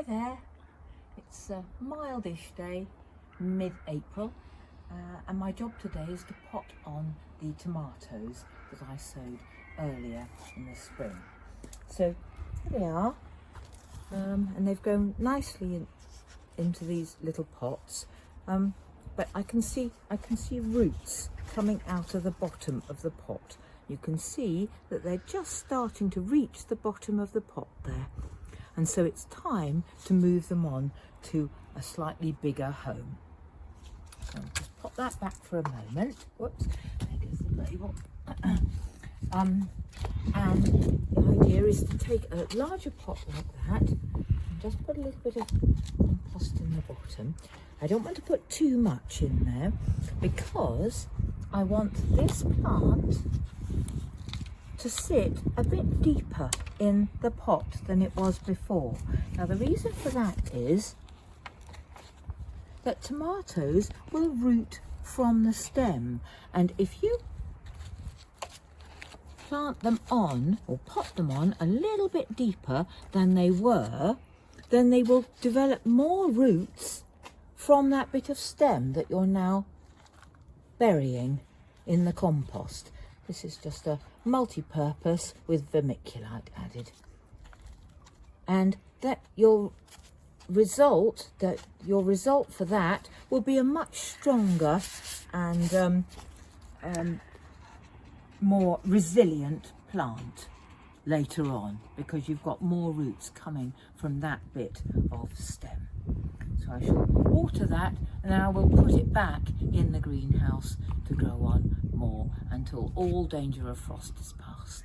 Hi there, it's a mildish day, mid-April, and my job today is to pot on the tomatoes that I sowed earlier in the spring. So here they are, and they've grown nicely into these little pots, but I can see roots coming out of the bottom of the pot. You can see that they're just starting to reach the bottom of the pot there. And so it's time to move them on to a slightly bigger home. So I'll just pop that back for a moment. Whoops, there goes the label. And the idea is to take a larger pot like that and just put a little bit of compost in the bottom. I don't want to put too much in there because I want this plant to sit a bit deeper in the pot than it was before. Now the reason for that is that tomatoes will root from the stem, and if you plant them on or pot them on a little bit deeper than they were, then they will develop more roots from that bit of stem that you're now burying in the compost. This is just a multi-purpose with vermiculite added, and that your result for that will be a much stronger and more resilient plant later on, because you've got more roots coming from that bit of stem. So I shall water that, and then I will put it back in the greenhouse to grow on more until all danger of frost is past.